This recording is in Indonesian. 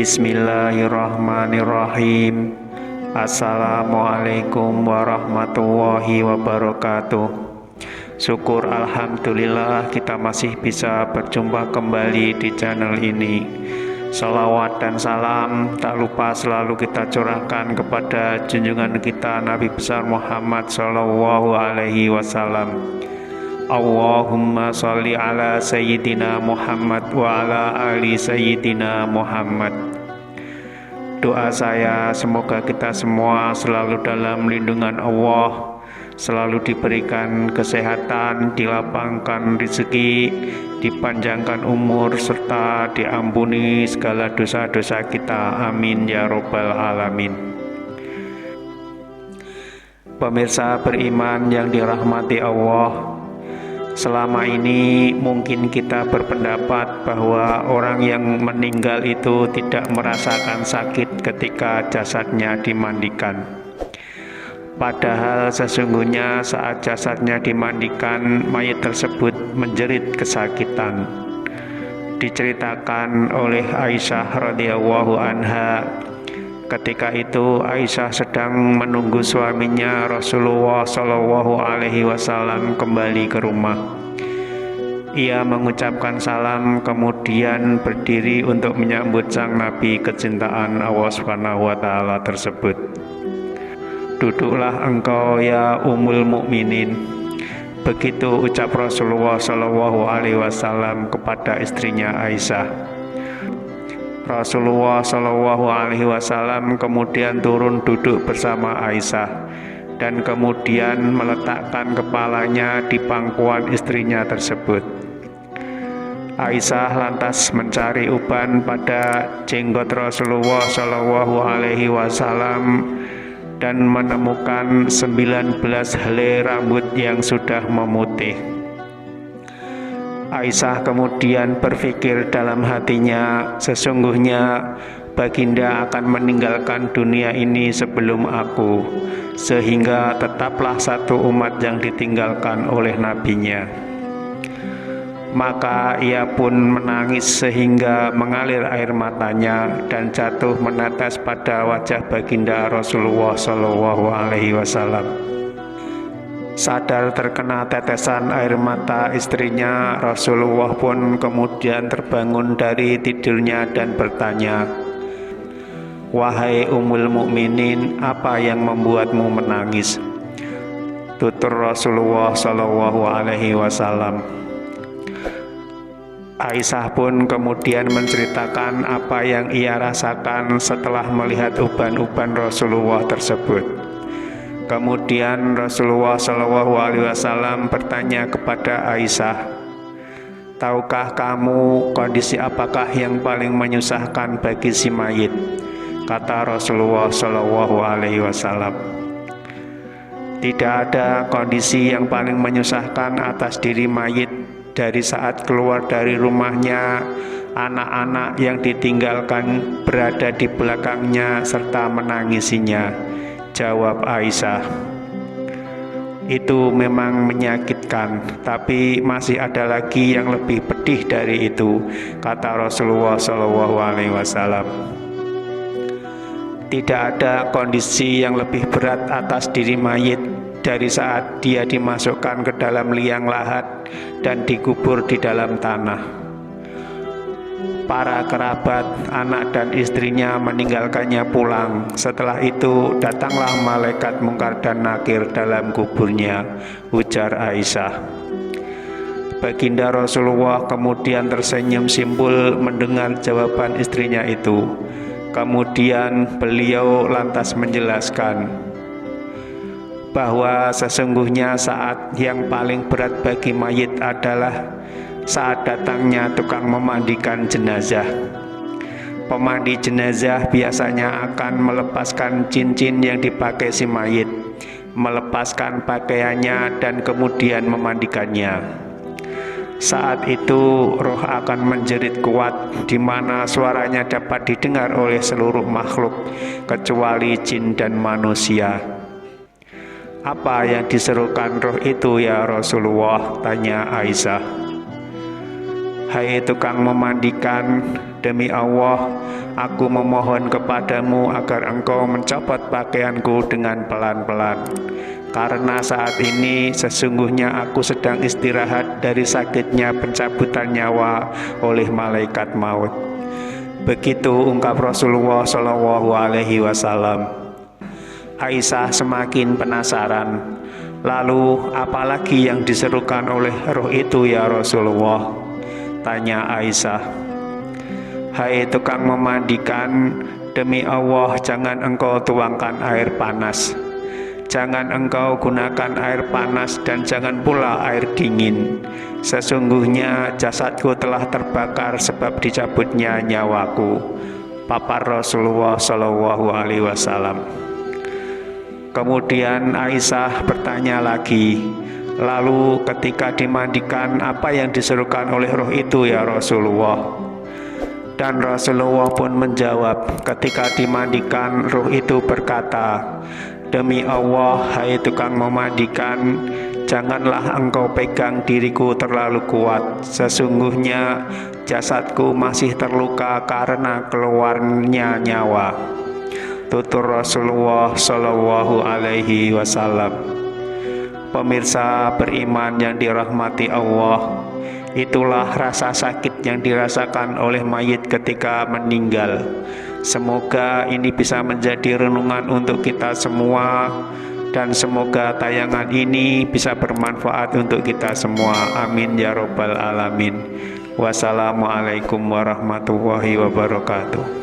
Bismillahirrahmanirrahim. Assalamualaikum warahmatullahi wabarakatuh. Syukur alhamdulillah kita masih bisa berjumpa kembali di channel ini. Salawat dan salam tak lupa selalu kita curahkan kepada junjungan kita Nabi besar Muhammad Sallallahu Alaihi Wasallam. Allahumma sholli ala Sayyidina Muhammad wa ala ali Sayyidina Muhammad. Doa saya semoga kita semua selalu dalam lindungan Allah, selalu diberikan kesehatan, dilapangkan rezeki, dipanjangkan umur, serta diampuni segala dosa-dosa kita. Amin ya robbal alamin. Pemirsa beriman yang dirahmati Allah, selama ini mungkin kita berpendapat bahwa orang yang meninggal itu tidak merasakan sakit ketika jasadnya dimandikan. Padahal sesungguhnya saat jasadnya dimandikan, mayat tersebut menjerit kesakitan. Diceritakan oleh Aisyah radhiyallahu anha, ketika itu Aisyah sedang menunggu suaminya Rasulullah Shallallahu Alaihi Wasallam kembali ke rumah. Ia mengucapkan salam kemudian berdiri untuk menyambut sang Nabi kecintaan Allah Subhanahu Wa Taala tersebut. Duduklah engkau ya Ummul Mukminin. Begitu ucap Rasulullah Shallallahu Alaihi Wasallam kepada istrinya Aisyah. Rasulullah Shallallahu Alaihi Wasallam kemudian turun duduk bersama Aisyah dan kemudian meletakkan kepalanya di pangkuan istrinya tersebut. Aisyah lantas mencari uban pada jenggot Rasulullah Shallallahu Alaihi Wasallam dan menemukan 19 helai rambut yang sudah memutih. Aisyah kemudian berpikir dalam hatinya, sesungguhnya baginda akan meninggalkan dunia ini sebelum aku, sehingga tetaplah satu umat yang ditinggalkan oleh nabinya. Maka ia pun menangis sehingga mengalir air matanya dan jatuh menetes pada wajah baginda Rasulullah Shallallahu Alaihi Wasallam. Sadar terkena tetesan air mata istrinya, Rasulullah pun kemudian terbangun dari tidurnya dan bertanya, "Wahai Ummul Mukminin, apa yang membuatmu menangis?" Tutur Rasulullah Shallallahu Alaihi Wasallam. Aisyah pun kemudian menceritakan apa yang ia rasakan setelah melihat uban-uban Rasulullah tersebut. Kemudian Rasulullah Shallallahu Alaihi Wasallam bertanya kepada Aisyah, "Tahukah kamu kondisi apakah yang paling menyusahkan bagi si mayit?" Kata Rasulullah Shallallahu Alaihi Wasallam, "Tidak ada kondisi yang paling menyusahkan atas diri mayit dari saat keluar dari rumahnya, anak-anak yang ditinggalkan berada di belakangnya serta menangisinya." Jawab Aisyah, "Itu memang menyakitkan, tapi masih ada lagi yang lebih pedih dari itu," kata Rasulullah Shallallahu Alaihi Wasallam. Tidak ada kondisi yang lebih berat atas diri mayit dari saat dia dimasukkan ke dalam liang lahat dan dikubur di dalam tanah. Para kerabat, anak dan istrinya meninggalkannya pulang. Setelah itu datanglah malaikat mungkar dan nakir dalam kuburnya, ujar Aisyah. Baginda Rasulullah kemudian tersenyum simpul mendengar jawaban istrinya itu. Kemudian beliau lantas menjelaskan bahwa sesungguhnya saat yang paling berat bagi mayit adalah saat datangnya tukang memandikan jenazah. Pemandi jenazah biasanya akan melepaskan cincin yang dipakai si mayit, melepaskan pakaiannya dan kemudian memandikannya. Saat itu roh akan menjerit kuat, di mana suaranya dapat didengar oleh seluruh makhluk kecuali jin dan manusia. "Apa yang diserukan roh itu ya Rasulullah?" tanya Aisyah. "Hai tukang memandikan, Demi Allah, aku memohon kepadamu agar engkau mencopot pakaianku dengan pelan-pelan. Karena saat ini sesungguhnya aku sedang istirahat dari sakitnya pencabutan nyawa oleh malaikat maut. Begitu ungkap Rasulullah Shallallahu Alaihi Wasallam. Aisyah semakin penasaran. Lalu apalagi yang diserukan oleh roh itu ya Rasulullah? Tanya Aisyah. Hai tukang memandikan, demi Allah jangan engkau tuangkan air panas. Jangan engkau gunakan air panas dan jangan pula air dingin. Sesungguhnya jasadku telah terbakar sebab dicabutnya nyawaku. Papar Rasulullah Shallallahu Alaihi Wasallam. Kemudian Aisyah bertanya lagi, lalu ketika dimandikan apa yang diserukan oleh roh itu ya Rasulullah? Dan Rasulullah pun menjawab, ketika dimandikan roh itu berkata, demi Allah, hai tukang memandikan, janganlah engkau pegang diriku terlalu kuat. Sesungguhnya jasadku masih terluka karena keluarnya nyawa. Tutur Rasulullah Shallallahu Alaihi Wasallam. Pemirsa beriman yang dirahmati Allah, itulah rasa sakit yang dirasakan oleh mayit ketika meninggal. Semoga ini bisa menjadi renungan untuk kita semua, dan semoga tayangan ini bisa bermanfaat untuk kita semua. Amin ya robbal alamin. Wassalamualaikum warahmatullahi wabarakatuh.